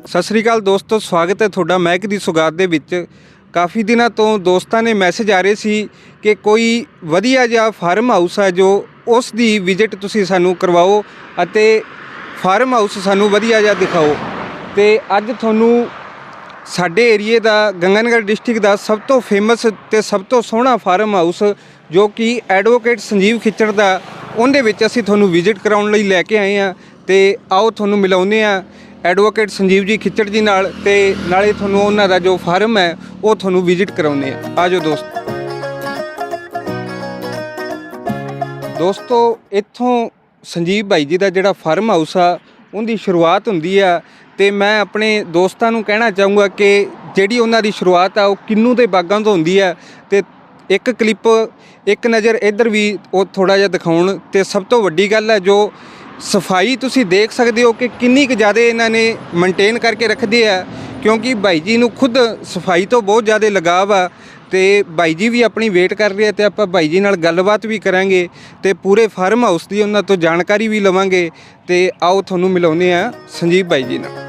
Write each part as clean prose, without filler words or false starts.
ਸਤਿ ਸ਼੍ਰੀ ਅਕਾਲ ਦੋਸਤੋ, ਸਵਾਗਤ ਹੈ ਤੁਹਾਡਾ ਮਹਿਕ ਦੀ ਸੁਗਾਤ ਦੇ ਵਿੱਚ। ਕਾਫੀ ਦਿਨਾਂ ਤੋਂ ਦੋਸਤਾਂ ਨੇ ਮੈਸੇਜ ਆ ਰਹੇ ਸੀ ਕਿ ਕੋਈ ਵਧੀਆ ਜਿਹਾ ਫਾਰਮ ਹਾਊਸ ਹੈ ਜੋ ਉਸ ਦੀ ਵਿਜ਼ਿਟ ਤੁਸੀਂ ਸਾਨੂੰ ਕਰਵਾਓ ਅਤੇ ਫਾਰਮ ਹਾਊਸ ਸਾਨੂੰ ਵਧੀਆ ਜਿਹਾ ਦਿਖਾਓ। ਤੇ ਅੱਜ ਤੁਹਾਨੂੰ ਸਾਡੇ ਏਰੀਏ ਦਾ ਗੰਗਾਨਗਰ ਡਿਸਟ੍ਰਿਕਟ ਦਾ ਸਭ ਤੋਂ ਫੇਮਸ ਤੇ ਸਭ ਤੋਂ ਸੋਹਣਾ ਫਾਰਮ ਹਾਊਸ ਜੋ ਕਿ ਐਡਵੋਕੇਟ ਸੰਜੀਵ ਖਿੱਚੜ ਦਾ, ਉਹਦੇ ਵਿੱਚ ਅਸੀਂ ਤੁਹਾਨੂੰ ਵਿਜ਼ਿਟ ਕਰਾਉਣ ਲਈ ਲੈ ਕੇ ਆਏ ਹਾਂ। ਤੇ ਆਓ ਤੁਹਾਨੂੰ ਮਿਲਾਉਂਦੇ ਹਾਂ ਐਡਵੋਕੇਟ ਸੰਜੀਵ ਜੀ ਖਿੱਚੜ ਜੀ ਨਾਲ, ਤੇ ਨਾਲੇ ਤੁਹਾਨੂੰ ਉਹਨਾਂ ਦਾ ਜੋ ਫਾਰਮ ਹੈ ਉਹ ਤੁਹਾਨੂੰ ਵਿਜ਼ਿਟ ਕਰਾਉਂਦੇ ਹਾਂ। ਆ ਜਾਓ ਦੋਸਤੋ, ਇੱਥੋਂ ਸੰਜੀਵ ਭਾਈ ਜੀ ਦਾ ਜਿਹੜਾ ਫਾਰਮ ਹਾਊਸ ਆ ਉਹਦੀ ਸ਼ੁਰੂਆਤ ਹੁੰਦੀ ਆ। ਤੇ ਮੈਂ ਆਪਣੇ ਦੋਸਤਾਂ ਨੂੰ ਕਹਿਣਾ ਚਾਹੂੰਗਾ ਕਿ ਜਿਹੜੀ ਉਹਨਾਂ ਦੀ ਸ਼ੁਰੂਆਤ ਆ ਉਹ ਕਿੰਨੂ ਦੇ ਬਾਗਾਂ ਤੋਂ ਹੁੰਦੀ ਆ। ਤੇ ਇੱਕ ਕਲਿੱਪ, ਇੱਕ ਨਜ਼ਰ ਇੱਧਰ ਵੀ ਉਹ ਥੋੜ੍ਹਾ ਜਿਹਾ ਦਿਖਾਉਣ। ਤੇ ਸਭ ਤੋਂ ਵੱਡੀ ਗੱਲ ਹੈ ਜੋ ਸਫਾਈ ਤੁਸੀਂ ਦੇਖ ਸਕਦੇ ਹੋ ਕਿ ਕਿੰਨੀ ਕੁ ਜ਼ਿਆਦਾ ਇਹਨਾਂ ਨੇ ਮੇਨਟੇਨ ਕਰਕੇ ਰੱਖਦੇ ਆ, ਕਿਉਂਕਿ ਭਾਈ ਜੀ ਨੂੰ ਖੁਦ ਸਫਾਈ ਤੋਂ ਬਹੁਤ ਜ਼ਿਆਦਾ ਲਗਾਵ ਆ। ਤੇ ਭਾਈ ਜੀ ਵੀ ਆਪਣੀ ਵੇਟ ਕਰ ਰਹੇ ਆ ਤੇ ਆਪਾਂ ਭਾਈ ਜੀ ਨਾਲ ਗੱਲਬਾਤ ਵੀ ਕਰਾਂਗੇ ਤੇ ਪੂਰੇ ਫਾਰਮ ਹਾਊਸ ਦੀ ਉਹਨਾਂ ਤੋਂ ਜਾਣਕਾਰੀ ਵੀ ਲਵਾਂਗੇ। ਤੇ ਆਓ ਤੁਹਾਨੂੰ ਮਿਲਾਉਂਦੇ ਆ ਸੰਜੀਵ ਭਾਈ ਜੀ ਨਾਲ।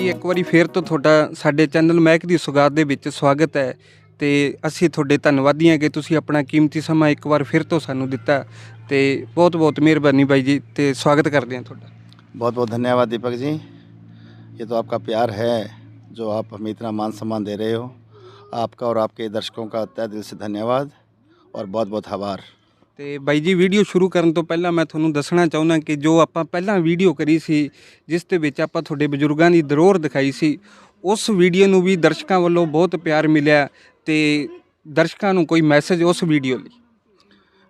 ਇੱਕ ਵਾਰੀ ਫੇਰ ਤੋਂ ਤੁਹਾਡਾ ਸਾਡੇ ਚੈਨਲ ਮਹਿਕ ਦੀ ਸੁਗਾਤ ਦੇ ਵਿੱਚ ਸਵਾਗਤ ਹੈ। ਤੇ ਅਸੀਂ ਤੁਹਾਡੇ ਧੰਨਵਾਦੀ ਹਾਂ ਕਿ ਤੁਸੀਂ ਆਪਣਾ ਕੀਮਤੀ ਸਮਾਂ ਇੱਕ ਵਾਰ ਫਿਰ ਤੋਂ ਸਾਨੂੰ ਦਿੱਤਾ। ਤੇ ਬਹੁਤ ਬਹੁਤ ਮਿਹਰਬਾਨੀ ਬਾਈ ਜੀ, ਤੇ ਸਵਾਗਤ ਕਰਦੇ ਹਾਂ ਤੁਹਾਡਾ। बहुत बहुत धन्यवाद दीपक जी, ये तो आपका प्यार है जो आप हमें इतना मान सम्मान दे रहे हो। आपका और आपके दर्शकों का तहे दिल से धन्यवाद और बहुत बहुत आभार। ਤੇ ਬਾਈ ਜੀ, ਵੀਡੀਓ ਸ਼ੁਰੂ ਕਰਨ ਤੋਂ ਪਹਿਲਾਂ ਮੈਂ ਤੁਹਾਨੂੰ ਦੱਸਣਾ ਚਾਹੁੰਦਾ ਕਿ ਜੋ ਆਪਾਂ ਪਹਿਲਾਂ ਵੀਡੀਓ ਕਰੀ ਸੀ ਜਿਸ ਦੇ ਵਿੱਚ ਆਪਾਂ ਤੁਹਾਡੇ ਬਜ਼ੁਰਗਾਂ ਦੀ ਦਰੋਰ ਦਿਖਾਈ ਸੀ, ਉਸ ਵੀਡੀਓ ਨੂੰ ਵੀ ਦਰਸ਼ਕਾਂ ਵੱਲੋਂ ਬਹੁਤ ਪਿਆਰ ਮਿਲਿਆ। ਤੇ ਦਰਸ਼ਕਾਂ ਨੂੰ ਕੋਈ ਮੈਸੇਜ ਉਸ ਵੀਡੀਓ ਲਈ?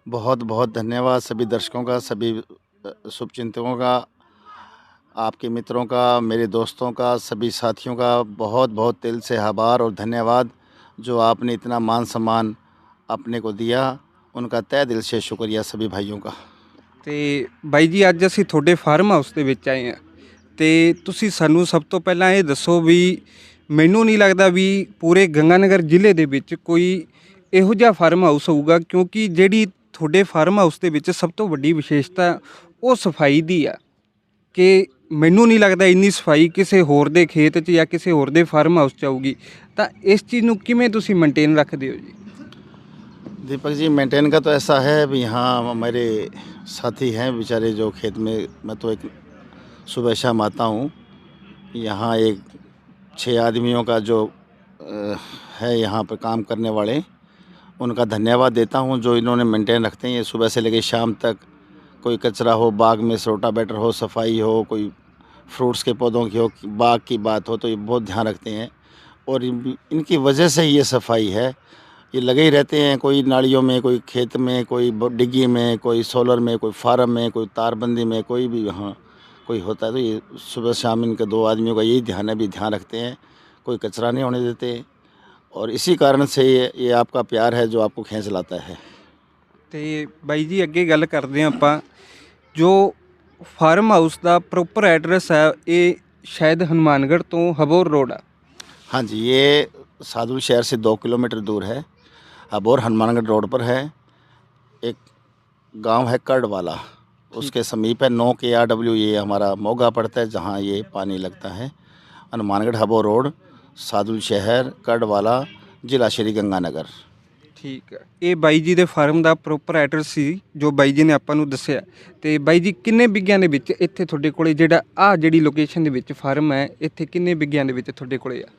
बहुत बहुत धन्यवाद सभी दर्शकों का, सभी शुभचिंतकों का, आपके मित्रों का, मेरे दोस्तों का, सभी साथियों का बहुत बहुत दिल से आभार और धन्यवाद। जो आपने इतना मान सम्मान अपने को दिया, उनका तहे दिल से शुक्रिया सभी भाइयों का। ਤੇ ਬਾਈ ਜੀ, ਅੱਜ ਅਸੀਂ ਤੁਹਾਡੇ ਫਾਰਮ ਹਾਊਸ ਦੇ ਵਿੱਚ ਆਏ ਹਾਂ ਤੇ ਤੁਸੀਂ ਸਾਨੂੰ ਸਭ ਤੋਂ ਪਹਿਲਾਂ ਇਹ ਦੱਸੋ ਵੀ ਮੈਨੂੰ ਨਹੀਂ ਲੱਗਦਾ ਵੀ ਪੂਰੇ ਗੰਗਾਨਗਰ ਜ਼ਿਲ੍ਹੇ ਦੇ ਵਿੱਚ ਕੋਈ ਇਹੋ ਜਿਹਾ ਫਾਰਮ ਹਾਊਸ ਹੋਊਗਾ, ਕਿਉਂਕਿ ਜਿਹੜੀ ਤੁਹਾਡੇ ਫਾਰਮ ਹਾਊਸ ਦੇ ਵਿੱਚ ਸਭ ਤੋਂ ਵੱਡੀ ਵਿਸ਼ੇਸ਼ਤਾ ਉਹ ਸਫਾਈ ਦੀ ਆ ਕਿ ਮੈਨੂੰ ਨਹੀਂ ਲੱਗਦਾ ਇੰਨੀ ਸਫਾਈ ਕਿਸੇ ਹੋਰ ਦੇ ਖੇਤ 'ਚ ਜਾਂ ਕਿਸੇ ਹੋਰ ਦੇ ਫਾਰਮ ਹਾਊਸ 'ਚ ਆਊਗੀ। ਤਾਂ ਇਸ ਚੀਜ਼ ਨੂੰ ਕਿਵੇਂ ਤੁਸੀਂ ਮੇਨਟੇਨ ਰੱਖਦੇ ਹੋ ਜੀ? दीपक जी, मेंटेन का तो ऐसा है अभी यहाँ मेरे साथी हैं बेचारे जो खेत में, मैं तो एक सुबह शाम आता हूँ यहाँ, एक 6 आदमियों का जो है यहाँ पर काम करने वाले, उनका धन्यवाद देता हूँ जो इन्होंने मेंटेन रखते हैं। ये सुबह से लेकर शाम तक कोई कचरा हो, बाग में रोटावेटर हो, सफाई हो, कोई फ्रूट्स के पौधों की हो, बाग की बात हो, तो ये बहुत ध्यान रखते हैं। और इनकी वजह से ये सफाई है, ये लगे ही रहते हैं। कोई नालियों में, कोई खेत में, कोई डिग्गी में, कोई सोलर में, कोई फार्म में, कोई तारबंदी में, कोई भी यहाँ कोई होता है तो ये सुबह शाम इनके 2 आदमियों का यही ध्यान है, भी ध्यान रखते हैं, कोई कचरा नहीं होने देते। और इसी कारण से ये आपका प्यार है जो आपको खींच लाता है। ਤੇ ਬਾਈ ਜੀ, ਅੱਗੇ ਗੱਲ ਕਰਦੇ ਹਾਂ ਆਪਾਂ। ਜੋ ਫਾਰਮ ਹਾਊਸ ਦਾ ਪ੍ਰੋਪਰ ਐਡਰੈਸ ਹੈ ਇਹ ਸ਼ਾਇਦ ਹਨੂਮਾਨਗढ़ ਤੋਂ ਹਬੋਰ ਰੋਡ ਆ। हाँ जी, ये साधु शहर से 2 किलोमीटर दूर है, अबोर हनुमानगढ़ रोड पर है। एक गांव है कर्डवाला, उसके समीप है 9 KRW, ये हमारा मोगा पड़ता है जहां ये पानी लगता है। हनुमानगढ़ हबोर रोड, साधु शहर, कर्डवाला, जिला श्री गंगानगर। ਠੀਕ ਹੈ, ਇਹ ਬਾਈ ਜੀ ਦੇ ਫਾਰਮ ਦਾ ਪ੍ਰੋਪਰ ਐਡਰੈਸ ਸੀ ਜੋ ਬਾਈ ਜੀ ਨੇ ਆਪਾਂ ਨੂੰ ਦੱਸਿਆ। ਤੇ ਬਾਈ ਜੀ, ਕਿੰਨੇ ਬਿੱਗਿਆਂ ਦੇ ਵਿੱਚ ਇੱਥੇ ਤੁਹਾਡੇ ਕੋਲੇ ਜਿਹੜੀ ਲੋਕੇਸ਼ਨ ਦੇ ਵਿੱਚ ਫਾਰਮ ਹੈ, ਇੱਥੇ ਕਿੰਨੇ ਬਿੱਗਿਆਂ ਦੇ ਵਿੱਚ ਤੁਹਾਡੇ ਕੋਲੇ ਆ?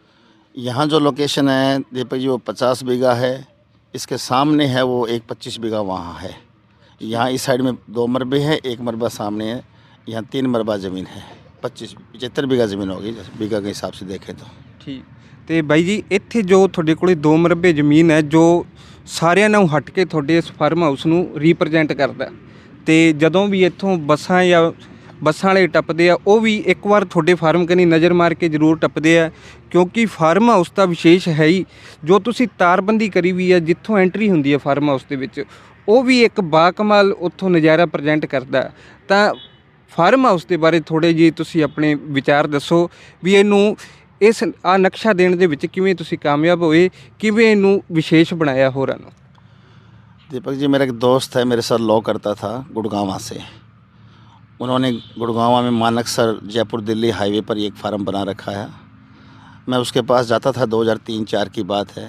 यहाँ जो लोकेशन है दीपक जी वो 50 बीघा है, इसके सामने है वो एक 25 बीघा वहाँ है। यहाँ इस साइड में 2 मरबे हैं, 1 मरबा सामने है, यहाँ 3 मरबा ज़मीन है। 75 बीघा ज़मीन होगी बीघा के हिसाब से देखें तो। ਠੀਕ। ਤੇ ਬਾਈ ਜੀ, ਇੱਥੇ ਜੋ ਤੁਹਾਡੇ ਕੋਲੇ 2 ਮਰਬੇ ਜ਼ਮੀਨ ਹੈ ਜੋ ਸਾਰਿਆਂ ਨਾਲੋਂ ਹਟ ਕੇ ਤੁਹਾਡੇ ਇਸ ਫਾਰਮ ਹਾਊਸ ਨੂੰ ਰੀਪ੍ਰਜੈਂਟ ਕਰਦਾ, ਤੇ ਜਦੋਂ ਵੀ ਇੱਥੋਂ ਬੱਸਾਂ ਜਾਂ ਬੱਸਾਂ ਵਾਲੇ ਟੱਪਦੇ ਆ ਉਹ ਵੀ ਇੱਕ ਵਾਰ ਤੁਹਾਡੇ ਫਾਰਮ ਕਨੀ ਨਜ਼ਰ ਮਾਰ ਕੇ ਜ਼ਰੂਰ ਟੱਪਦੇ ਆ, ਕਿਉਂਕਿ ਫਾਰਮ ਹਾਊਸ ਦਾ ਵਿਸ਼ੇਸ਼ ਹੈ ਹੀ ਜੋ ਤੁਸੀਂ ਤਾਰਬੰਦੀ ਕਰੀ ਵੀ ਆ ਜਿੱਥੋਂ ਐਂਟਰੀ ਹੁੰਦੀ ਹੈ ਫਾਰਮ ਹਾਊਸ ਦੇ ਵਿੱਚ, ਉਹ ਵੀ ਇੱਕ ਬਾਕਮਾਲ ਉੱਥੋਂ ਨਜ਼ਾਰਾ ਪ੍ਰਜੈਂਟ ਕਰਦਾ। ਤਾਂ ਫਾਰਮ ਹਾਊਸ ਦੇ ਬਾਰੇ ਥੋੜ੍ਹੇ ਜਿਹੇ ਤੁਸੀਂ ਆਪਣੇ ਵਿਚਾਰ ਦੱਸੋ ਵੀ ਇਹਨੂੰ ਇਸ ਆ ਨਕਸ਼ਾ ਦੇਣ ਦੇ ਵਿੱਚ ਕਿਵੇਂ ਤੁਸੀਂ ਕਾਮਯਾਬ ਹੋਏ, ਕਿਵੇਂ ਇਹਨੂੰ ਵਿਸ਼ੇਸ਼ ਬਣਾਇਆ ਹੋਰਾਂ ਨੂੰ? दीपक जी, मेरा एक दोस्त है, मेरे साथ लॉ करता था गुड़गांवा से। उन्होंने गुड़गांवा में मानकसर जयपुर दिल्ली हाईवे पर एक फार्म बना रखा है। मैं उसके पास जाता था, 2003-4 की बात है।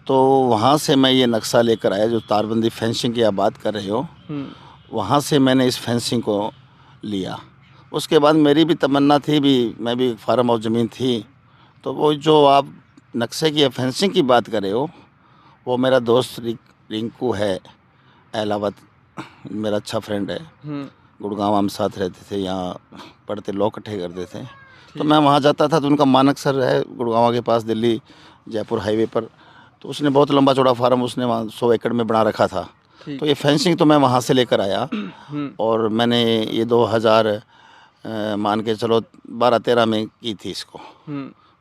तो वहाँ से मैं ये नक्शा लेकर आया, जो तारबंदी फेंसिंग की आप बात कर रहे हो, वहाँ से मैंने इस फेंसिंग को लिया। उसके बाद मेरी भी तमन्ना थी, भी मैं भी फार्म हाउस ज़मीन थी, तो वो जो आप नक्शे की फेंसिंग की बात कर रहे हो, वो मेरा दोस्त रिंकू है एलावत, मेरा अच्छा फ्रेंड है। गुड़गांव हम साथ रहते थे, यहाँ पढ़ते लॉ इकट्ठे करते थे। तो मैं वहाँ जाता था, तो उनका मानकसर है गुड़गांव के पास, दिल्ली जयपुर हाईवे पर। तो उसने बहुत लंबा चौड़ा फार्म उसने वहाँ 100 एकड़ में बना रखा था। तो ये फेंसिंग तो मैं वहाँ से लेकर आया, और मैंने ये 2000 मान के चलो 12-13 में की थी इसको।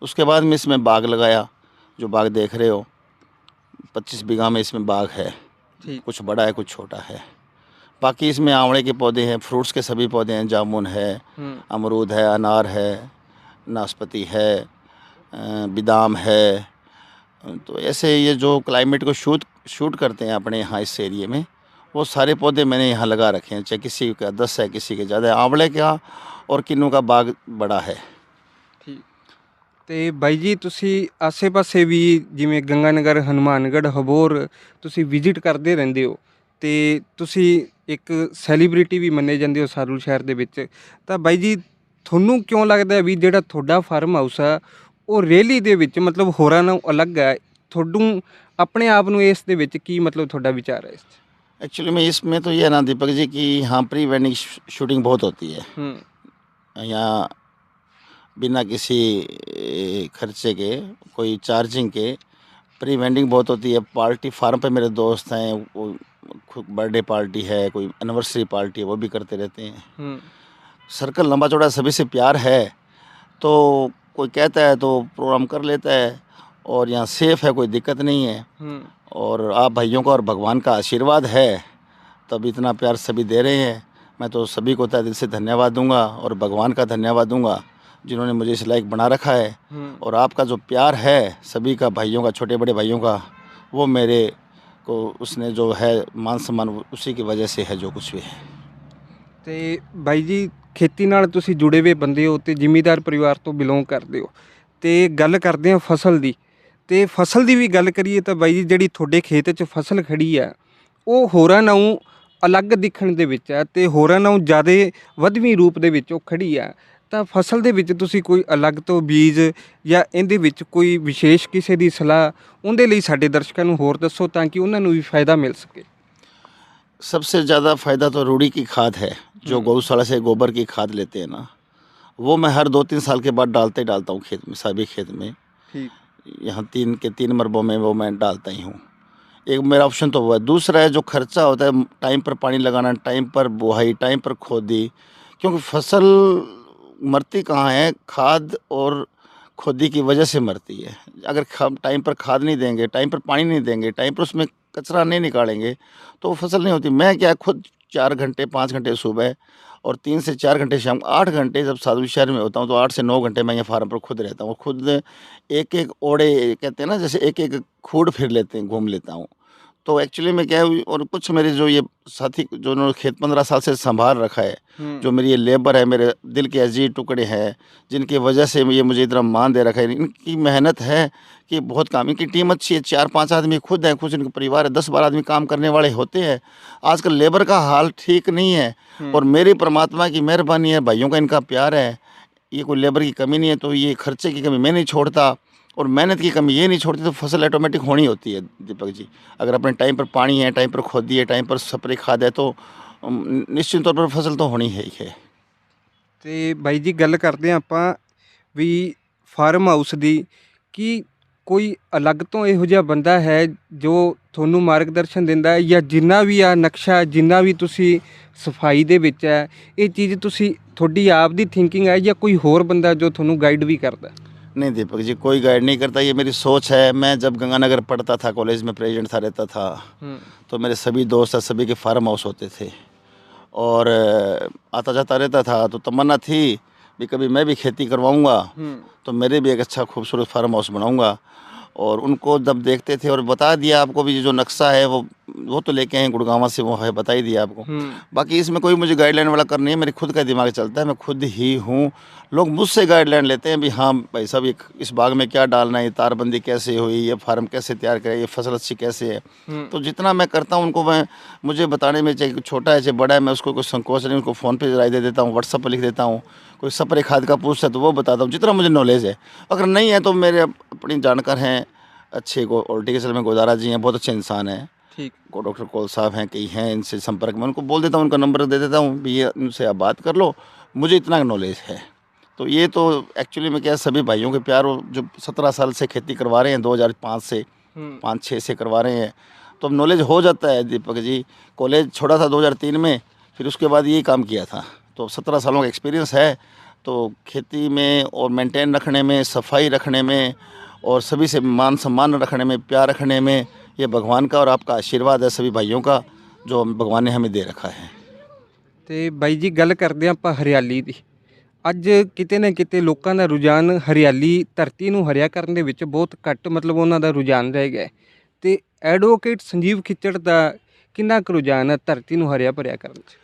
उसके बाद में इसमें बाग लगाया, जो बाग देख रहे हो, 25 बीघा में इसमें बाग है। कुछ बड़ा है, कुछ छोटा है। बाकी इसमें आंवले के पौधे हैं, फ्रूट्स के सभी पौधे हैं, जामुन है, अमरूद है, अनार है, नाशपाती है, बादाम है। तो ऐसे ये जो क्लाइमेट को शूट करते हैं अपने यहाँ इस एरिए में, वो सारे पौधे मैंने यहाँ लगा रखे हैं। चाहे किसी का 10 है, किसी के ज़्यादा है। आंवले का और किन्नू का बाग बड़ा है। ਤੇ ਬਾਈ ਜੀ, ਤੁਸੀਂ ਆਸੇ-ਪਾਸੇ ਵੀ ਜਿਵੇਂ ਗੰਗਾਨਗਰ, ਹਨੂਮਾਨਗੜ੍ਹ, ਹਬੋਰ ਤੁਸੀਂ ਵਿਜ਼ਿਟ ਕਰਦੇ ਰਹਿੰਦੇ ਹੋ, ਤੇ ਤੁਸੀਂ ਇੱਕ ਸੈਲੀਬ੍ਰਿਟੀ ਵੀ ਮੰਨੇ ਜਾਂਦੇ ਹੋ ਸਾਰੂ ਸ਼ਹਿਰ ਦੇ ਵਿੱਚ। ਤਾਂ ਬਾਈ ਜੀ, ਤੁਹਾਨੂੰ ਕਿਉਂ ਲੱਗਦਾ ਵੀ ਜਿਹੜਾ ਤੁਹਾਡਾ ਫਾਰਮ ਹਾਊਸ ਆ ਉਹ ਰੇਲੀ ਦੇ ਵਿੱਚ ਮਤਲਬ ਹੋਰਾਂ ਨਾਲੋਂ ਅਲੱਗ ਹੈ? ਤੁਹਾਨੂੰ ਆਪਣੇ ਆਪ ਨੂੰ ਇਸ ਦੇ ਵਿੱਚ ਕੀ ਮਤਲਬ ਤੁਹਾਡਾ ਵਿਚਾਰ ਹੈ ਇਸ 'ਚ? एक्चुअली में इसमें तो ये है ना दीपक जी कि यहाँ प्री वेडिंग शूटिंग बहुत होती है। यहाँ बिना किसी खर्चे के, कोई चार्जिंग के प्री वेडिंग बहुत होती है। पार्टी फार्म पे मेरे दोस्त हैं, वो बर्थडे पार्टी है, कोई एनिवर्सरी पार्टी है, वो भी करते रहते हैं। सर्कल लंबा चौड़ा सभी से प्यार है, तो कोई कहता है तो प्रोग्राम कर लेता है, और यहाँ सेफ़ है, कोई दिक्कत नहीं है। और आप भाइयों का और भगवान का आशीर्वाद है, तब इतना प्यार सभी दे रहे हैं। मैं तो सभी को तहे दिल से धन्यवाद दूंगा, और भगवान का धन्यवाद दूंगा जिन्होंने मुझे इस लायक बना रखा है। और आपका जो प्यार है सभी का, भाइयों का, छोटे बड़े भाइयों का, वो मेरे को उसने जो है मान सम्मान उसी की वजह से है जो कुछ भी है। ਤੇ ਬਾਈ ਜੀ, ਖੇਤੀ ਨਾਲ ਤੁਸੀਂ ਜੁੜੇ ਹੋਏ ਬੰਦੇ ਹੋ ਤੇ ਜ਼ਿਮੀਂਦਾਰ ਪਰਿਵਾਰ ਤੋਂ ਬਿਲੋਂਗ ਕਰਦੇ ਹੋ, ਤੇ ਗੱਲ ਕਰਦੇ ਹਾਂ ਫਸਲ ਦੀ। ਤੇ ਫਸਲ ਦੀ ਵੀ ਗੱਲ ਕਰੀਏ ਤਾਂ ਬਾਈ ਜੀ, ਜਿਹੜੀ ਤੁਹਾਡੇ ਖੇਤ 'ਚ ਫਸਲ ਖੜੀ ਆ ਉਹ ਹੋਰਾਂ ਨਾਲੋਂ ਅਲੱਗ ਦਿਖਣ ਦੇ ਵਿੱਚ ਆ, ਤੇ ਹੋਰਾਂ ਨਾਲੋਂ ਜ਼ਿਆਦਾ ਵਧਵੀਂ ਰੂਪ ਦੇ ਵਿੱਚ ਉਹ ਖੜੀ ਆ। ਤਾਂ ਫਸਲ ਦੇ ਵਿੱਚ ਤੁਸੀਂ ਕੋਈ ਅਲੱਗ ਤੋਂ ਬੀਜ ਜਾਂ ਇਹਦੇ ਵਿੱਚ ਕੋਈ ਵਿਸ਼ੇਸ਼ ਕਿਸੇ ਦੀ ਸਲਾਹ ਉਹਦੇ ਲਈ ਸਾਡੇ ਦਰਸ਼ਕਾਂ ਨੂੰ ਹੋਰ ਦੱਸੋ, ਤਾਂ ਕਿ ਉਹਨਾਂ ਨੂੰ ਵੀ फ़ायदा मिल सके। सबसे ज़्यादा फ़ायदा तो रूढ़ी की खाद है, जो गौशाला से गोबर की खाद लेते हैं ना, वो मैं हर 2-3 साल के बाद डालता हूँ खेत में, सभी खेत में। यहाँ 3 मरबों में वो मैं डालता ही हूँ। एक मेरा ऑप्शन तो वो है। दूसरा है जो खर्चा होता है, टाइम पर पानी लगाना, टाइम पर बुआई, टाइम पर खोदी, क्योंकि फसल मरती कहाँ है, खाद और खोदी की वजह से मरती है। अगर टाइम पर खाद नहीं देंगे, टाइम पर पानी नहीं देंगे, टाइम पर उसमें कचरा नहीं निकालेंगे, तो वो फसल नहीं होती। मैं क्या खुद 4 घंटे 5 घंटे सुबह और 3 से 4 घंटे शाम, 8 घंटे जब साधु शहर में होता हूँ, तो 8 से 9 घंटे मैं ये फार्म पर खुद रहता हूँ। खुद एक एक ओड़े कहते हैं ना, जैसे एक एक खूड़ फिर लेते हैं, घूम लेता हूँ। तो एक्चुअली में क्या है, और कुछ मेरे जो ये साथी जो उन्होंने खेत 15 साल से संभाल रखा है, जो मेरी ये लेबर है, मेरे दिल के अजीज टुकड़े हैं, जिनकी वजह से ये मुझे इतना मान दे रखा है। इनकी मेहनत है कि बहुत काम, इनकी टीम अच्छी है। 4-5 आदमी खुद हैं, कुछ इनके परिवार है, 10-12 आदमी काम करने वाले होते हैं। आजकल लेबर का हाल ठीक नहीं है, और मेरी परमात्मा की मेहरबानी है, भाइयों का इनका प्यार है, ये कोई लेबर की कमी नहीं है। तो ये खर्चे की कमी मैं नहीं छोड़ता, और मेहनत की कमी ये नहीं छोड़ती, तो फसल ऑटोमेटिक होनी होती है दीपक जी। अगर अपने टाइम पर पानी है, टाइम पर खोदी है, टाइम पर स्प्रे खाद है, तो निश्चित तौर पर फसल तो होनी है ही है। ਤੇ ਬਾਈ ਜੀ, ਗੱਲ ਕਰਦੇ ਹਾਂ ਆਪਾਂ ਵੀ ਫਾਰਮ ਹਾਊਸ ਦੀ, ਕਿ ਕੋਈ ਅਲੱਗ ਤੋਂ ਇਹੋ ਜਿਹਾ ਬੰਦਾ ਹੈ ਜੋ ਤੁਹਾਨੂੰ ਮਾਰਗਦਰਸ਼ਨ ਦਿੰਦਾ ਹੈ, ਜਾਂ ਜਿੰਨਾ ਵੀ ਆ ਨਕਸ਼ਾ, ਜਿੰਨਾ ਵੀ ਤੁਸੀਂ ਸਫਾਈ ਦੇ ਵਿੱਚ ਹੈ, ਇਹ ਚੀਜ਼ ਤੁਸੀਂ ਤੁਹਾਡੀ ਆਪ ਦੀ ਥਿੰਕਿੰਗ ਹੈ, ਜਾਂ ਕੋਈ ਹੋਰ ਬੰਦਾ ਜੋ ਤੁਹਾਨੂੰ ਗਾਈਡ ਵੀ ਕਰਦਾ? नहीं दीपक जी, कोई गाइड नहीं करता, ये मेरी सोच है। मैं जब गंगानगर पढ़ता था, कॉलेज में प्रेसिडेंट था, रहता था, तो मेरे सभी दोस्त सभी के फार्म हाउस होते थे, और आता जाता रहता था। तो तमन्ना थी भी कभी मैं भी खेती करवाऊंगा तो मेरे भी एक अच्छा खूबसूरत फार्म हाउस बनाऊंगा। और उनको जब देखते थे और बता दिया आपको भी, जो नक्शा है वो तो लेके आए गुड़गांव से, वो है बता ही दिया आपको। बाकी इसमें कोई मुझे गाइडलाइन वाला कर नहीं है, मेरे खुद का दिमाग चलता है, मैं खुद ही हूँ। लोग मुझसे गाइडलाइन लेते हैं भी हाँ भाई साहब इस बाग में क्या डालना है, ये तारबंदी कैसे हुई, ये फार्म कैसे तैयार करें, ये फसल अच्छी कैसे है। तो जितना मैं करता हूँ उनको मुझे बताने में, चाहे छोटा है चाहे बड़ा है, मैं उसको कोई संकोच नहीं, उनको फ़ोन पे राय दे देता हूँ, व्हाट्सअप पर लिख देता हूँ। कोई स्प्रे खाद का पूछता है तो वो बताता हूँ जितना मुझे नॉलेज है। अगर नहीं है तो मेरे अपनी जानकार हैं अच्छे, हॉर्टिकल्चर में गोदारा जी हैं, बहुत अच्छे इंसान हैं, ठीक। को डॉक्टर कौल साहब हैं, कई हैं, इनसे संपर्क में उनको बोल देता हूँ, उनका नंबर दे देता हूँ भी ये उनसे आप बात कर लो, मुझे इतना नॉलेज है। तो ये तो एक्चुअली में क्या, सभी भाइयों के प्यार, जो 17 साल से खेती करवा रहे हैं, 2005 से 5-6 से करवा रहे हैं, तो अब नॉलेज हो जाता है। दीपक जी कॉलेज छोड़ा था 2003 में, फिर उसके बाद यही काम किया था, तो 17 सालों का एक्सपीरियंस है। तो खेती में और मेंटेन रखने में, सफाई रखने में और सभी से मान सम्मान रखने में, प्यार रखने में, ये भगवान का और आपका आशीर्वाद है सभी भाइयों का, जो भगवान ने हमें दे रखा है। ਤੇ ਬਾਈ ਜੀ ਗੱਲ ਕਰਦੇ ਹਾਂ ਆਪਾਂ ਹਰਿਆਲੀ ਦੀ। ਅੱਜ ਕਿਤੇ ਨਾ ਕਿਤੇ ਲੋਕਾਂ ਦਾ ਰੁਝਾਨ ਹਰਿਆਲੀ, ਧਰਤੀ ਨੂੰ ਹਰਿਆ ਕਰਨ ਦੇ ਵਿੱਚ ਬਹੁਤ ਘੱਟ ਮਤਲਬ ਉਹਨਾਂ ਦਾ ਰੁਝਾਨ ਰਹਿ ਗਿਆ ਹੈ। ਤੇ ਐਡਵੋਕੇਟ ਸੰਜੀਵ ਖਿੱਚੜ ਦਾ ਕਿੰਨਾ ਕੁ ਰੁਝਾਨ ਹੈ ਧਰਤੀ ਨੂੰ ਹਰਿਆ ਭਰਿਆ ਕਰਨ 'ਚ?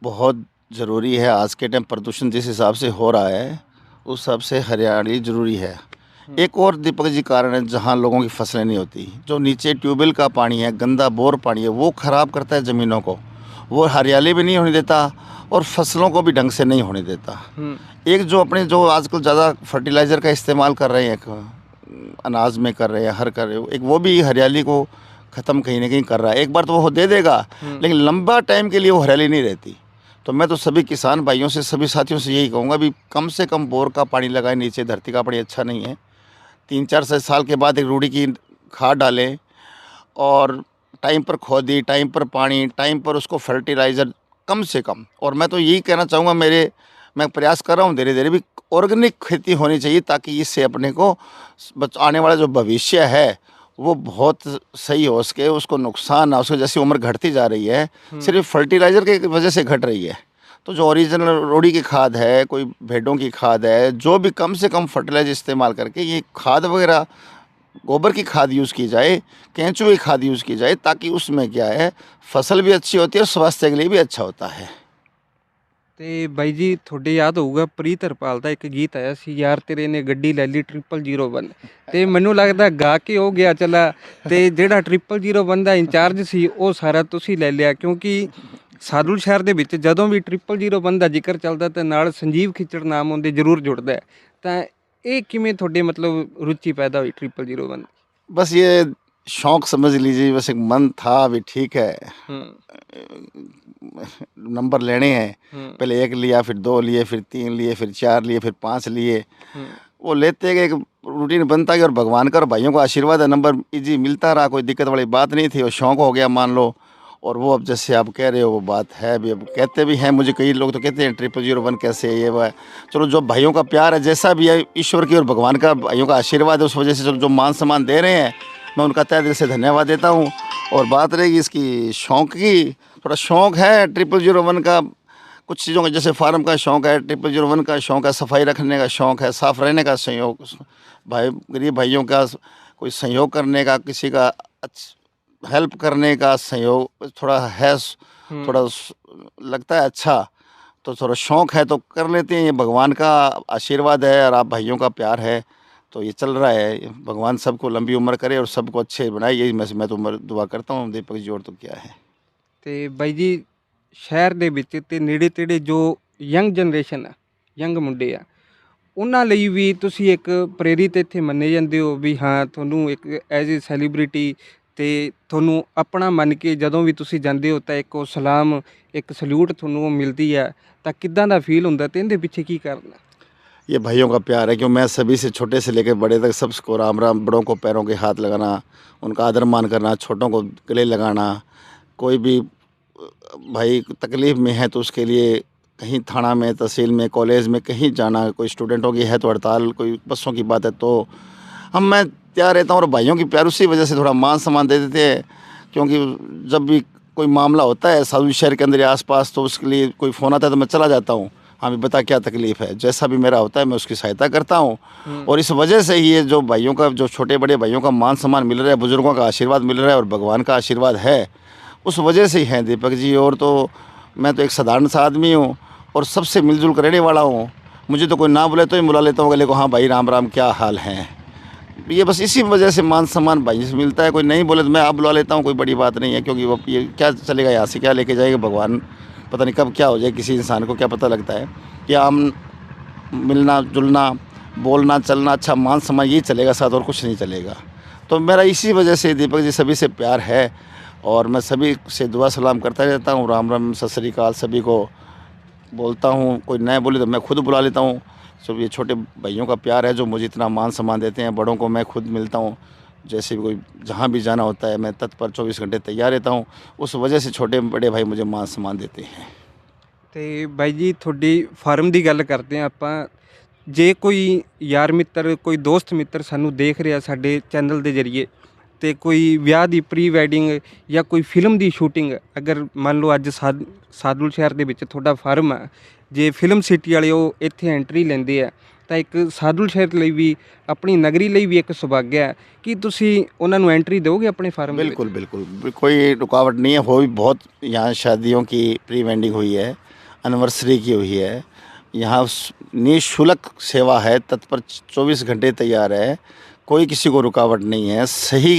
बहुत ज़रूरी है। आज के टाइम प्रदूषण जिस हिसाब से हो रहा है उस हिसाब से हरियाली ज़रूरी है। एक और दीपक जी कारण है, जहाँ लोगों की फसलें नहीं होती, जो नीचे ट्यूबवेल का पानी है, गंदा बोर पानी है, वो ख़राब करता है ज़मीनों को, वो हरियाली भी नहीं होने देता और फसलों को भी ढंग से नहीं होने देता। एक जो अपने जो आजकल ज़्यादा फर्टिलाइज़र का इस्तेमाल कर रहे हैं, अनाज में कर रहे हैं, हर कर रहे हो, एक वो भी हरियाली को ख़त्म कहीं ना कहीं कर रहा है। एक बार तो वो दे देगा लेकिन लंबा टाइम के लिए वो हरियाली नहीं रहती। तो मैं तो सभी किसान भाइयों से, सभी साथियों से यही कहूँगा भी कम से कम बोर का पानी लगाएं, नीचे धरती का पानी अच्छा नहीं है। 3-4 साल के बाद एक रूढ़ी की खाद डालें और टाइम पर खोदी, टाइम पर पानी, टाइम पर उसको फर्टिलाइज़र कम से कम। और मैं तो यही कहना चाहूँगा, मैं प्रयास कर रहा हूँ धीरे धीरे भी, ऑर्गेनिक खेती होनी चाहिए ताकि इससे अपने को आने वाला जो भविष्य है वो बहुत सही हो सके, उसको नुकसान ना, उसको जैसी उम्र घटती जा रही है सिर्फ फर्टिलाइज़र की वजह से घट रही है। तो जो ओरिजिनल रोड़ी की खाद है, कोई भेड़ों की खाद है, जो भी कम से कम फर्टिलाइज़र इस्तेमाल करके ये खाद वगैरह, गोबर की खाद यूज़ की जाए, केंचुए की खाद यूज़ की जाए, ताकि उसमें क्या है फसल भी अच्छी होती है और स्वास्थ्य के लिए भी अच्छा होता है। ਤੇ ਬਾਈ ਜੀ ਤੁਹਾਡੇ ਯਾਦ ਹੋਊਗਾ ਪ੍ਰੀਤ ਹਰਪਾਲ ਦਾ ਇੱਕ ਗੀਤ ਆਇਆ ਸੀ, ਯਾਰ ਤੇਰੇ ਨੇ ਗੱਡੀ ਲੈ ਲਈ 0001, ਤੇ ਮੈਨੂੰ ਲੱਗਦਾ ਗਾ ਕੇ ਹੋ ਗਿਆ ਚਲਾ, ਤੇ ਜਿਹੜਾ 0001 ਦਾ ਇੰਚਾਰਜ ਸੀ ਉਹ ਸਾਰਾ ਤੁਸੀਂ ਲੈ ਲਿਆ, ਕਿਉਂਕਿ ਸਾਦੁਲ ਸ਼ਹਿਰ ਦੇ ਵਿੱਚ ਜਦੋਂ ਵੀ 0001 ਦਾ ਜ਼ਿਕਰ ਚੱਲਦਾ ਤਾਂ ਨਾਲ ਸੰਜੀਵ ਖਿੱਚੜ ਨਾਮ ਉਹਦੇ ਜ਼ਰੂਰ ਜੁੜਦਾ ਹੈ। ਤਾਂ ਇਹ ਕਿਵੇਂ ਤੁਹਾਡੇ ਮਤਲਬ ਰੁਚि पैदा हुई 0001? बस ये शौक़ समझ लीजिए, बस एक मन था भी, ठीक है नंबर लेने हैं, पहले 1 लिया, फिर 2 लिए, फिर 3 लिए, फिर 4 लिए, फिर 5 लिए, वो लेते गए, एक रूटीन बनता गया और भगवान का और भाइयों का आशीर्वाद है, नंबर इजी मिलता रहा, कोई दिक्कत वाली बात नहीं थी, और शौक़ हो गया मान लो। और वो अब जैसे आप कह रहे हो वो बात है भी, अब कहते भी हैं, मुझे कई लोग तो कहते हैं 0001 कैसे है, ये वो है। चलो जो भाइयों का प्यार है, जैसा भी है, ईश्वर की और भगवान का, भाइयों का आशीर्वाद है, उस वजह से चलो जो मान सम्मान दे रहे हैं मैं उनका तहे दिल से धन्यवाद देता हूँ। और बात रहेगी इसकी शौक़ की, थोड़ा शौक़ है 0001 का, कुछ चीज़ों का, जैसे फार्म का शौक़ है, 0001 का शौक़ है, सफाई रखने का शौक़ है, साफ़ रहने का सहयोग, भाई गरीब भाइयों का कोई सहयोग करने का, किसी का हेल्प करने का सहयोग थोड़ा है, थोड़ा लगता है अच्छा, तो थोड़ा शौक़ है तो कर लेते हैं। ये भगवान का आशीर्वाद है और आप भाइयों का प्यार है, तो ये चल रहा है। भगवान सबको लंबी उम्र करे और सबको अच्छे बनाए, यही मैं तो दुआ करता हूँ दीपक जी, और तो क्या है। ਤੇ ਬਾਈ ਜੀ ਸ਼ਹਿਰ ਦੇ ਵਿੱਚ ਤੇ ਨੇੜੇ ਤੇੜੇ ਜੋ ਯੰਗ ਜਨਰੇਸ਼ਨ ਆ, ਯੰਗ ਮੁੰਡੇ ਆ, ਉਹਨਾਂ ਲਈ ਵੀ ਤੁਸੀਂ ਇੱਕ ਪ੍ਰੇਰਿਤ ਇੱਥੇ ਮੰਨੇ ਜਾਂਦੇ ਹੋ ਵੀ ਹਾਂ ਤੁਹਾਨੂੰ ਇੱਕ ਐਜ਼ ਏ ਸੈਲੀਬ੍ਰਿਟੀ, ਤੇ ਤੁਹਾਨੂੰ ਆਪਣਾ ਮੰਨ ਕੇ ਜਦੋਂ ਵੀ ਤੁਸੀਂ ਜਾਂਦੇ ਹੋ ਤਾਂ ਇੱਕ ਉਹ ਸਲਾਮ, ਇੱਕ ਸਲੂਟ ਤੁਹਾਨੂੰ ਉਹ ਮਿਲਦੀ ਆ, ਤਾਂ ਕਿੱਦਾਂ ਦਾ ਫੀਲ ਹੁੰਦਾ ਤੇ ਇਹਦੇ ਪਿੱਛੇ ਕੀ ਕਾਰਨ ਆ? ये भाइयों का प्यार है, क्यों मैं सभी से, छोटे से लेकर बड़े तक, सबको राम राम, बड़ों को पैरों के हाथ लगाना, उनका आदर मान करना, छोटों को गले लगाना। कोई भी भाई तकलीफ़ में है तो उसके लिए कहीं थाना में, तहसील में, कॉलेज में कहीं जाना, कोई स्टूडेंटों की है तो हड़ताल, कोई बसों की बात है तो मैं तैयार रहता हूँ। और भाइयों की प्यार उसी वजह से थोड़ा मान सम्मान दे देते हैं, क्योंकि जब भी कोई मामला होता है सादुल शहर के अंदर या आस पास, तो उसके लिए कोई फ़ोन आता है तो मैं चला जाता हूँ। हमें बता क्या तकलीफ़ है, जैसा भी मेरा होता है मैं उसकी सहायता करता हूँ। और इस वजह से ही ये जो भाइयों का, जो छोटे बड़े भाइयों का मान सम्मान मिल रहा है, बुज़ुर्गों का आशीर्वाद मिल रहा है और भगवान का आशीर्वाद है, उस वजह से ही है दीपक जी। और तो मैं तो एक साधारण सा आदमी हूँ और सबसे मिलजुल कर रहने वाला हूँ। मुझे तो कोई ना बोले तो ही बुला लेता हूँ गले को, हाँ भाई राम राम क्या हाल है। ये बस इसी वजह से मान सम्मान भाई से मिलता है। कोई नहीं बोले तो मैं आप बुला लेता हूँ, कोई बड़ी बात नहीं है, क्योंकि वो ये क्या चलेगा यहाँ से, क्या लेके जाएगा भगवान, पता नहीं कब क्या हो जाए किसी इंसान को, क्या पता लगता है। क्या हम मिलना जुलना, बोलना चलना, अच्छा मान सम्मान यही चलेगा साथ, और कुछ नहीं चलेगा। तो मेरा इसी वजह से दीपक जी सभी से प्यार है और मैं सभी से दुआ सलाम करता रहता हूँ। राम राम सत श्री अकाल सभी को बोलता हूँ। कोई नए बोले तो मैं खुद बुला लेता हूँ। सब ये छोटे भाइयों का प्यार है जो मुझे इतना मान सम्मान देते हैं। बड़ों को मैं खुद मिलता हूँ, जैसे भी कोई जहाँ भी जाना होता है मैं तत्पर 24 घंटे तैयार रहता हूँ। उस वजह से छोटे बड़े भाई मुझे मान सम्मान देते हैं। ਤੇ ਬਾਈ ਜੀ ਤੁਹਾਡੀ ਫਾਰਮ ਦੀ ਗੱਲ ਕਰਦੇ ਹਾਂ ਆਪਾਂ। ਜੇ ਕੋਈ ਯਾਰ ਮਿੱਤਰ, ਕੋਈ ਦੋਸਤ ਮਿੱਤਰ ਸਾਨੂੰ ਦੇਖ ਰਿਹਾ ਸਾਡੇ ਚੈਨਲ ਦੇ ਜ਼ਰੀਏ, ਤੇ ਕੋਈ ਵਿਆਹ ਦੀ ਪ੍ਰੀ ਵੈਡਿੰਗ ਜਾਂ ਕੋਈ ਫਿਲਮ ਦੀ ਸ਼ੂਟਿੰਗ, ਅਗਰ ਮੰਨ ਲਓ ਅੱਜ ਸਾਦੁਲ ਸ਼ਹਿਰ ਦੇ ਵਿੱਚ ਤੁਹਾਡਾ ਫਾਰਮ ਆ, ਜੇ ਫਿਲਮ ਸਿਟੀ ਵਾਲੇ ਉਹ ਇੱਥੇ ਐਂਟਰੀ ਲੈਂਦੇ ਆ ਤਾਂ ਇੱਕ ਸਾਦੁਲ ਸ਼ਹਿਰ ਲਈ ਵੀ, ਆਪਣੀ ਨਗਰੀ ਲਈ ਵੀ ਇੱਕ ਸੁਭਾਗਿਆ ਹੈ। ਕੀ ਤੁਸੀਂ ਉਹਨਾਂ ਨੂੰ एंट्री दोगे अपने फार्म में? बिल्कुल बिल्कुल, कोई रुकावट नहीं है। हो भी बहुत यहाँ शादियों की प्री वेडिंग हुई है, एनिवर्सरी की हुई है। यहाँ निःशुल्क सेवा है, तत्पर 24 घंटे तैयार है। कोई किसी को रुकावट नहीं है। सही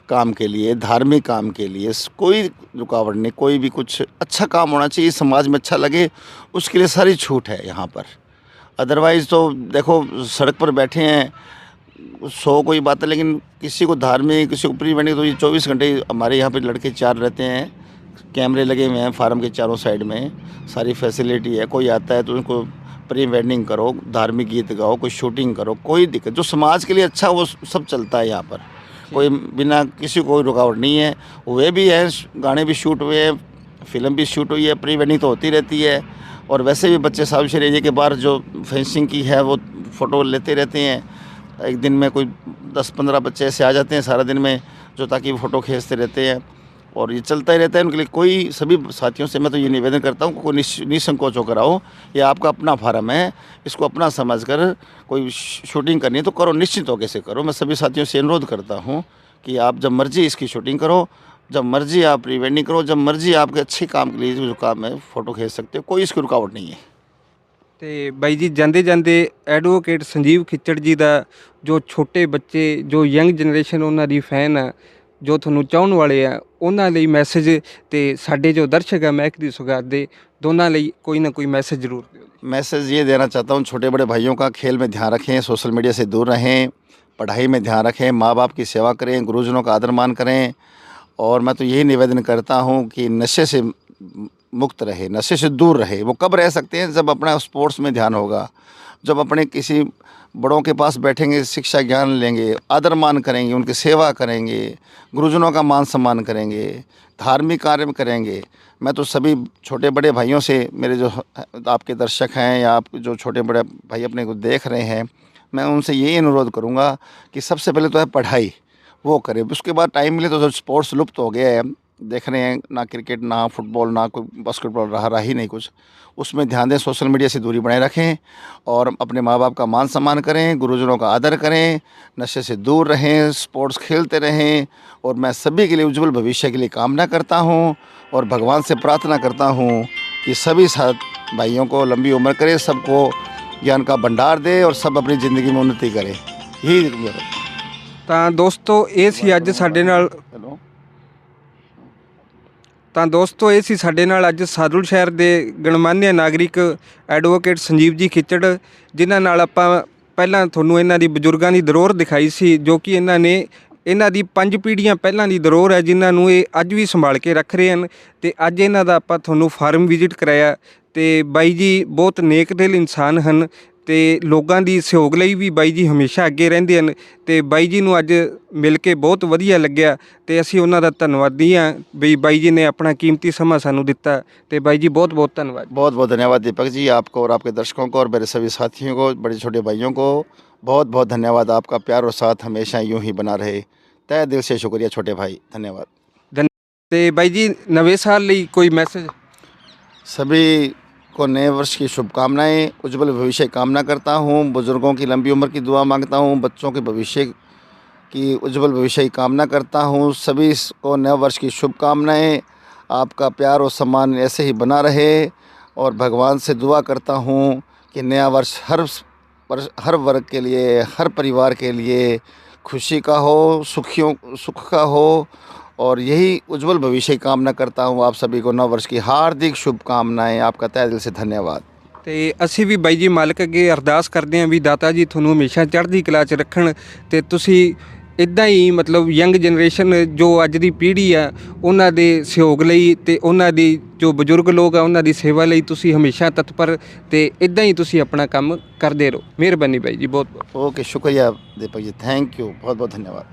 काम के लिए, धार्मिक काम के लिए कोई रुकावट नहीं। कोई भी कुछ अच्छा काम होना चाहिए, समाज में अच्छा लगे, उसके लिए सारी छूट है यहाँ पर। अदरवाइज़ तो देखो सड़क पर बैठे हैं, 100 कोई बात है, लेकिन किसी को धार्मिक, किसी को प्री वेडिंग, तो ये 24 घंटे हमारे यहाँ पे लड़के 4 रहते हैं। कैमरे लगे हुए हैं फार्म के चारों साइड में, सारी फैसिलिटी है। कोई आता है तो उनको प्री वेडिंग करो, धार्मिक गीत गाओ, कोई शूटिंग करो, कोई दिक्कत, जो समाज के लिए अच्छा वो सब चलता है यहाँ पर। कोई बिना किसी को कोई रुकावट नहीं है। हुए भी हैं, गाने भी शूट हुए हैं, फिल्म भी शूट हुई है, प्री वेडिंग तो होती रहती है। और वैसे भी बच्चे साहब एरिया के बाहर जो फेंसिंग की है वो फ़ोटो लेते रहते हैं। एक दिन में कोई 10-15 बच्चे ऐसे आ जाते हैं सारा दिन में, जो ताकि फ़ोटो खींचते रहते हैं और ये चलता ही रहता है उनके लिए। कोई सभी साथियों से मैं तो ये निवेदन करता हूँ कि कोई निसंकोच होकर आओ। ये आपका अपना फार्म है, इसको अपना समझकर कोई शूटिंग करनी है तो करो, निश्चित होकर से करो। मैं सभी साथियों से अनुरोध करता हूँ कि आप जब मर्जी इसकी शूटिंग करो, जब मर्जी आप प्री वेडिंग करो, जब मर्जी आपके अच्छे काम के लिए जो काम है फ़ोटो खींच सकते हो, कोई इसकी रुकावट नहीं है। ਤੇ ਬਾਈ ਜੀ ਜਾਂਦੇ ਜਾਂਦੇ ਐਡਵੋਕੇਟ ਸੰਜੀਵ ਖਿੱਚੜ ਜੀ ਦਾ, ਜੋ ਛੋਟੇ ਬੱਚੇ, ਜੋ ਯੰਗ ਜਨਰੇਸ਼ਨ ਉਹਨਾਂ ਦੀ ਫੈਨ ਆ, ਜੋ ਤੁਹਾਨੂੰ ਚਾਹਣ ਵਾਲੇ ਆ, ਉਹਨਾਂ ਲਈ ਮੈਸੇਜ, ਤੇ ਸਾਡੇ ਜੋ ਦਰਸ਼ਕ ਆ ਮਹਿਕ ਦੀ ਸੁਗਾਤ ਦੇ, ਦੋਨਾਂ ਲਈ ਕੋਈ ਨਾ ਕੋਈ ਮੈਸੇਜ ਜ਼ਰੂਰ ਦਿਓ। मैसेज ये देना चाहता हूँ, छोटे बड़े भाइयों का खेल में ध्यान रखें, सोशल मीडिया से दूर रहें, पढ़ाई में ध्यान रखें, माँ बाप की सेवा करें, गुरुजनों का आदर मान करें। और मैं तो यही निवेदन करता हूँ कि नशे से मुक्त रहे, नशे से दूर रहे। वो कब रह सकते हैं? जब अपना स्पोर्ट्स में ध्यान होगा, जब अपने किसी बड़ों के पास बैठेंगे, शिक्षा ज्ञान लेंगे, आदर मान करेंगे, उनकी सेवा करेंगे, गुरुजनों का मान सम्मान करेंगे, धार्मिक कार्य करेंगे। मैं तो सभी छोटे बड़े भाइयों से, मेरे जो आपके दर्शक हैं या आप जो छोटे बड़े भाई अपने को देख रहे हैं, मैं उनसे यही अनुरोध करूँगा कि सबसे पहले तो है पढ़ाई वो करें। उसके बाद टाइम मिले तो जो स्पोर्ट्स लुप्त हो गया है, देख रहे हैं, ना क्रिकेट, ना फुटबॉल, ना कोई बास्केटबॉल रहा ही नहीं कुछ, उसमें ध्यान दें। सोशल मीडिया से दूरी बनाए रखें और अपने माँ बाप का मान सम्मान करें, गुरुजनों का आदर करें, नशे से दूर रहें, स्पोर्ट्स खेलते रहें। और मैं सभी के लिए उज्जवल भविष्य के लिए कामना करता हूँ और भगवान से प्रार्थना करता हूँ कि सभी साथ भाइयों को लंबी उम्र करे, सबको ज्ञान का भंडार दे और सब अपनी ज़िंदगी में उन्नति करें। यही ਤਾਂ ਦੋਸਤੋ ਇਹ ਸੀ ਅੱਜ ਸਾਡੇ ਨਾਲ, हेलो ਤਾਂ ਦੋਸਤੋ ਇਹ ਸੀ ਸਾਡੇ ਨਾਲ ਅੱਜ ਸਾਦੁਲ ਸ਼ਹਿਰ ਦੇ ਗਣਮਾਨਿਆ ਨਾਗਰਿਕ ਐਡਵੋਕੇਟ ਸੰਜੀਵ ਜੀ ਖਿੱਚੜ, ਜਿਨ੍ਹਾਂ ਨਾਲ ਆਪਾਂ ਪਹਿਲਾਂ ਤੁਹਾਨੂੰ ਇਹਨਾਂ ਦੀ ਬਜ਼ੁਰਗਾਂ ਦੀ ਦਰੋਰ ਦਿਖਾਈ ਸੀ, ਜੋ ਕਿ ਇਹਨਾਂ ਦੀ 5 ਪੀੜ੍ਹੀਆਂ ਪਹਿਲਾਂ ਦੀ ਦਰੋਰ ਹੈ, ਜਿਨ੍ਹਾਂ ਨੂੰ ਇਹ ਅੱਜ ਵੀ ਸੰਭਾਲ ਕੇ ਰੱਖ ਰਹੇ ਹਨ। ਤੇ ਅੱਜ ਇਹਨਾਂ ਦਾ ਆਪਾਂ ਤੁਹਾਨੂੰ ਫਾਰਮ ਵਿਜ਼ਿਟ ਕਰਾਇਆ। ਤੇ ਬਾਈ ਜੀ ਬਹੁਤ ਨੇਕ ਦਿਲ ਇਨਸਾਨ ਹਨ ਤੇ ਲੋਕਾਂ ਦੀ ਸਹਿਯੋਗ ਲਈ ਵੀ ਬਾਈ ਜੀ ਹਮੇਸ਼ਾ ਅੱਗੇ ਰਹਿੰਦੇ ਹਨ। ਤੇ ਬਾਈ ਜੀ ਨੂੰ ਅੱਜ ਮਿਲ ਕੇ ਬਹੁਤ ਵਧੀਆ ਲੱਗਿਆ ਤੇ ਅਸੀਂ ਉਹਨਾਂ ਦਾ ਧੰਨਵਾਦੀ ਹਾਂ ਵੀ ਬਾਈ ਜੀ ਨੇ ਆਪਣਾ ਕੀਮਤੀ ਸਮਾਂ ਸਾਨੂੰ ਦਿੱਤਾ। ਤੇ ਬਾਈ ਜੀ ਬਹੁਤ ਬਹੁਤ ਧੰਨਵਾਦ। बहुत बहुत धन्यवाद दीपक जी, आपको और आपके दर्शकों को और मेरे सभी साथियों को, बड़े छोटे भाइयों को बहुत बहुत धन्यवाद। आपका प्यार और साथ हमेशा यूं ही बना रहे। तहे दिल से शुक्रिया छोटे भाई, धन्यवाद। ਤੇ ਬਾਈ ਜੀ ਨਵੇਂ ਸਾਲ ਲਈ ਕੋਈ ਮੈਸੇਜ? सभी को नए वर्ष की शुभकामनाएं, उज्जवल भविष्य की कामना करता हूँ। बुज़ुर्गों की लंबी उम्र की दुआ मांगता हूँ। बच्चों के भविष्य की उज्जवल भविष्य की कामना करता हूँ। सभी को नए वर्ष की शुभकामनाएं। आपका प्यार और सम्मान ऐसे ही बना रहे और भगवान से दुआ करता हूँ कि नया वर्ष हर वर्ग के लिए, हर परिवार के लिए खुशी का हो, सुख का हो और यही उज्जवल भविष्य की कामना करता हूँ। आप सभी को नव वर्ष की हार्दिक शुभकामनाएं। आपका तहे दिल से धन्यवाद। ਤੇ ਅਸੀਂ ਵੀ ਬਾਈ ਜੀ ਮਾਲਕ ਅੱਗੇ ਅਰਦਾਸ ਕਰਦੇ ਹਾਂ ਵੀ ਦਾਤਾ ਜੀ ਤੁਹਾਨੂੰ ਹਮੇਸ਼ਾ ਚੜ੍ਹਦੀ ਕਲਾ 'ਚ ਰੱਖਣ ਤੇ ਤੁਸੀਂ ਇੱਦਾਂ ਹੀ ਮਤਲਬ ਯੰਗ ਜਨਰੇਸ਼ਨ ਜੋ ਅੱਜ ਦੀ ਪੀੜ੍ਹੀ ਆ ਉਹਨਾਂ ਦੇ ਸਹਿਯੋਗ ਲਈ ਤੇ ਉਹਨਾਂ ਦੀ ਜੋ ਬਜ਼ੁਰਗ ਲੋਕ ਆ ਉਹਨਾਂ ਦੀ ਸੇਵਾ ਲਈ ਤੁਸੀਂ ਹਮੇਸ਼ਾ ਤਤਪਰ ਤੇ ਇੱਦਾਂ ਹੀ ਤੁਸੀਂ ਆਪਣਾ ਕੰਮ ਕਰਦੇ ਰਹੋ। ਮਿਹਰਬਾਨੀ ਬਾਈ ਜੀ, ਬਹੁਤ ਬਹੁਤ। ओके, शुक्रिया दीपक जी, थैंक यू, बहुत बहुत धन्यवाद।